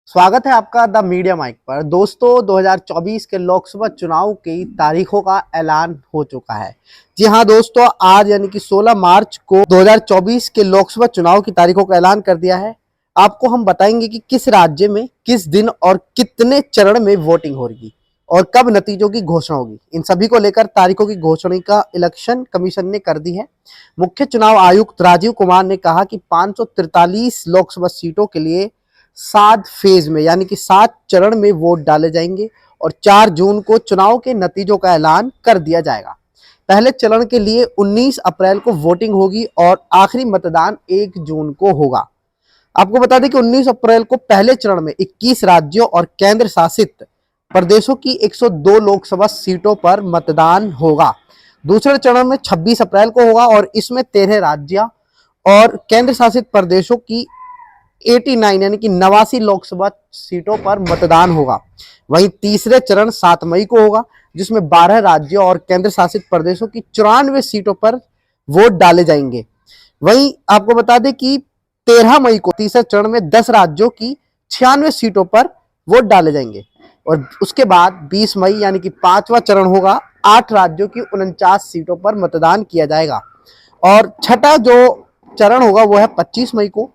स्वागत है आपका द मीडिया माइक पर। दोस्तों 2024 के लोकसभा चुनाव की तारीखों का ऐलान हो चुका है। जी हां दोस्तों, आज यानी कि 16 मार्च को 2024 के लोकसभा चुनाव की तारीखों का ऐलान कर दिया है। आपको हम बताएंगे कि किस राज्य में किस दिन और कितने चरण में वोटिंग होगी और कब नतीजों की घोषणा होगी। इन सभी को लेकर तारीखों की घोषणा का इलेक्शन कमीशन ने कर दी है। मुख्य चुनाव आयुक्त राजीव कुमार ने कहा कि 543 लोकसभा सीटों के लिए 7 फेज में यानी कि 7 चरण में वोट डाले जाएंगे और 4 जून को चुनाव के नतीजों का ऐलान कर दिया जाएगा। पहले चरण के लिए 19 अप्रैल को वोटिंग होगी और आखिरी मतदान 1 जून को होगा। आपको बता दें कि 19 अप्रैल को पहले चरण में 21 राज्यों और केंद्र शासित प्रदेशों की 102 लोकसभा सीटों पर मतदान होगा। दूसरे चरण में 26 अप्रैल को होगा और इसमें 13 राज्य और केंद्र शासित प्रदेशों की 89 यानी कि 89 लोकसभा सीटों पर मतदान होगा। वहीं तीसरे चरण 7 मई को होगा, जिसमें 12 राज्यों और केंद्र शासित प्रदेशों की 94 सीटों पर वोट डाले जाएंगे। वहीं आपको बता दें कि 13 मई को तीसरे चरण में 10 राज्यों की 96 सीटों पर वोट डाले जाएंगे और उसके बाद 20 मई यानी कि 5वां चरण होगा, 8 राज्यों की 49 सीटों पर मतदान किया जाएगा और छठा जो चरण होगा वो है 25 मई को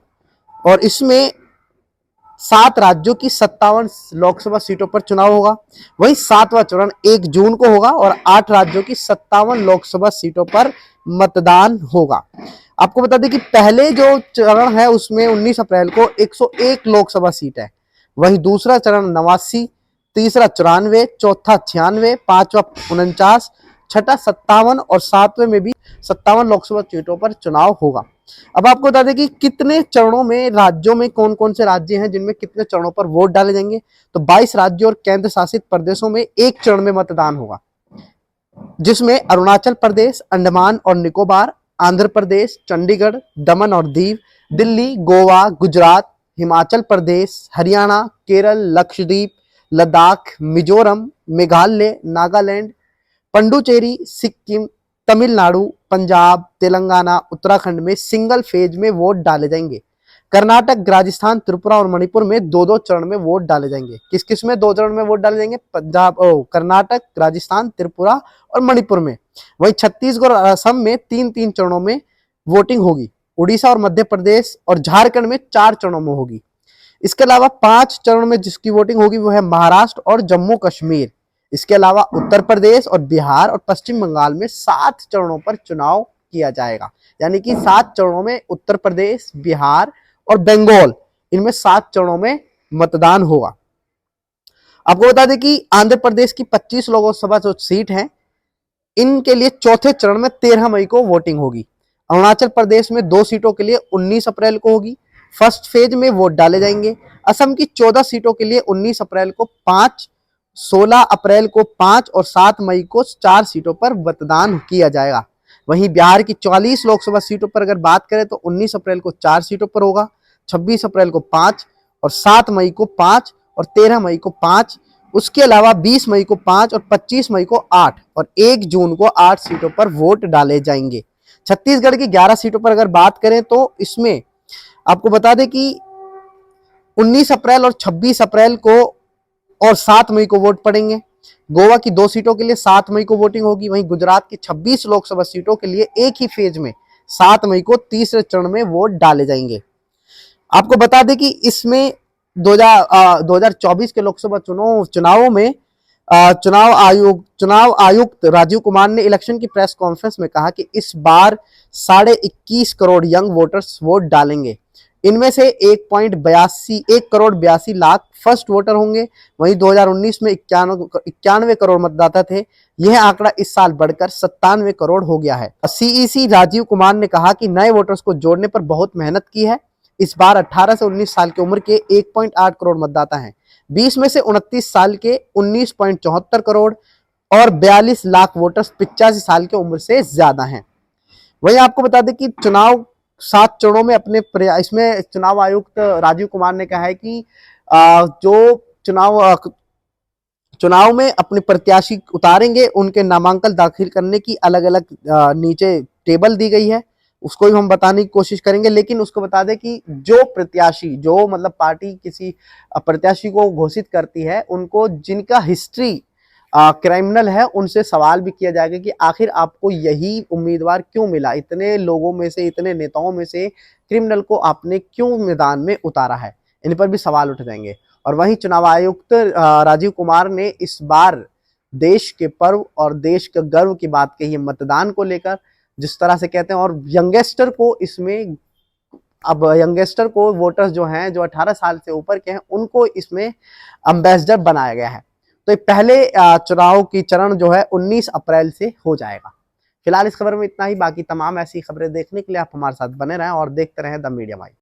और इसमें 7 राज्यों की 57 लोकसभा सीटों पर चुनाव होगा। वहीं 7वां चरण 1 जून को होगा और 8 राज्यों की 57 लोकसभा सीटों पर मतदान होगा। आपको बता दें कि पहले जो चरण है उसमें 19 अप्रैल को 101 लोकसभा सीट है। वहीं दूसरा चरण 89, तीसरा 94, चौथा 96, पांचवा 49, छठा 57 और 7वें में भी 57 लोकसभा सीटों पर चुनाव होगा। अब आपको बता दें कि कितने चरणों में राज्यों में कौन कौन से राज्य हैं जिनमें कितने चरणों पर वोट डाले जाएंगे। तो 22 राज्यों और केंद्र शासित प्रदेशों में एक चरण में मतदान होगा, जिसमें अरुणाचल प्रदेश, अंडमान और निकोबार, आंध्र प्रदेश, चंडीगढ़, दमन और दीव, दिल्ली, गोवा, गुजरात, हिमाचल प्रदेश, हरियाणा, केरल, लक्षद्वीप, लद्दाख, मिजोरम, मेघालय, नागालैंड, पंडुचेरी, सिक्किम, तमिलनाडु, पंजाब, तेलंगाना, उत्तराखंड में सिंगल फेज में वोट डाले जाएंगे। कर्नाटक, राजस्थान, त्रिपुरा और मणिपुर में 2-2 चरण में वोट डाले जाएंगे। किस किस में 2 चरण में वोट डाले जाएंगे? कर्नाटक, राजस्थान, त्रिपुरा और मणिपुर में। वहीं छत्तीसगढ़ और असम में 3-3 चरणों में वोटिंग होगी। उड़ीसा और मध्य प्रदेश और झारखंड में 4 चरणों में होगी। इसके अलावा 5 चरण में जिसकी वोटिंग होगी वो है महाराष्ट्र और जम्मू कश्मीर। इसके अलावा उत्तर प्रदेश और बिहार और पश्चिम बंगाल में 7 चरणों पर चुनाव किया जाएगा। यानी कि 7 चरणों में उत्तर प्रदेश, बिहार और बंगाल, इनमें 7 चरणों में मतदान होगा। आपको बता दें कि आंध्र प्रदेश की 25 लोकसभा जो सीट है, इनके लिए चौथे चरण में 13 मई को वोटिंग होगी। अरुणाचल प्रदेश में 2 सीटों के लिए 19 अप्रैल को होगी। फर्स्ट फेज में वोट डाले जाएंगे। असम की 14 सीटों के लिए 19 अप्रैल को 5, 16 अप्रैल को 5 और 7 मई को 4 सीटों पर मतदान किया जाएगा। वहीं बिहार की 44 लोकसभा सीटों पर अगर बात करें तो 19 अप्रैल को 4 सीटों पर होगा, 26 अप्रैल को 5 और 7 मई को 5 और 13 मई को 5। उसके अलावा 20 मई को 5 और 25 मई को 8 और 1 जून को 8 सीटों पर वोट डाले जाएंगे। छत्तीसगढ़ की 11 सीटों पर अगर बात करें तो इसमें आपको बता दें कि 19 अप्रैल और 26 अप्रैल को और 7 मई को वोट पड़ेंगे। गोवा की 2 सीटों के लिए 7 मई को वोटिंग होगी। वहीं गुजरात की 26 लोकसभा सीटों के लिए एक ही फेज में 7 मई को तीसरे चरण में वोट डाले जाएंगे। आपको बता दें कि इसमें 2024 के लोकसभा चुनावों में चुनाव आयुक्त राजीव कुमार ने इलेक्शन की प्रेस कॉन्फ्रेंस में कहा कि इस बार 21.5 करोड़ यंग वोटर्स वोट डालेंगे। इनमें से 1 करोड़ 82 लाख फर्स्ट वोटर होंगे। वहीं 2019 में 91 करोड़ मतदाता थे। यह आंकड़ा इस साल बढ़कर 97 करोड़ हो गया है। सीईसी राजीव कुमार ने कहा कि नए वोटर्स को जोड़ने पर बहुत मेहनत की है। इस बार 18 से 19 साल की उम्र के 1.8 करोड़ मतदाता हैं। 20 में से 29 साल के 19.74 करोड़ और 42 लाख वोटर्स 85 साल की उम्र से ज्यादा हैं। वहीं आपको बता दें कि 7 चरणों में इसमें चुनाव आयुक्त राजीव कुमार ने कहा है कि जो चुनाव में अपने प्रत्याशी उतारेंगे उनके नामांकन दाखिल करने की अलग अलग नीचे टेबल दी गई है। उसको भी हम बताने की कोशिश करेंगे। लेकिन उसको बता दें कि जो प्रत्याशी, जो मतलब पार्टी किसी प्रत्याशी को घोषित करती है, उनको जिनका हिस्ट्री क्रिमिनल है, उनसे सवाल भी किया जाएगा कि आखिर आपको यही उम्मीदवार क्यों मिला, इतने लोगों में से, इतने नेताओं में से क्रिमिनल को आपने क्यों मैदान में उतारा है। इन पर भी सवाल उठ जाएंगे। और वहीं चुनाव आयुक्त राजीव कुमार ने इस बार देश के पर्व और देश के गर्व की बात कही है मतदान को लेकर, जिस तरह से कहते हैं। और यंगस्टर को इसमें, अब यंगस्टर को, वोटर्स जो हैं, जो 18 साल से ऊपर के हैं, उनको इसमें एम्बेसडर बनाया गया है। तो पहले चुनाव की चरण जो है 19 अप्रैल से हो जाएगा। फिलहाल इस खबर में इतना ही। बाकी तमाम ऐसी खबरें देखने के लिए आप हमारे साथ बने रहें और देखते रहें द मीडिया माइक।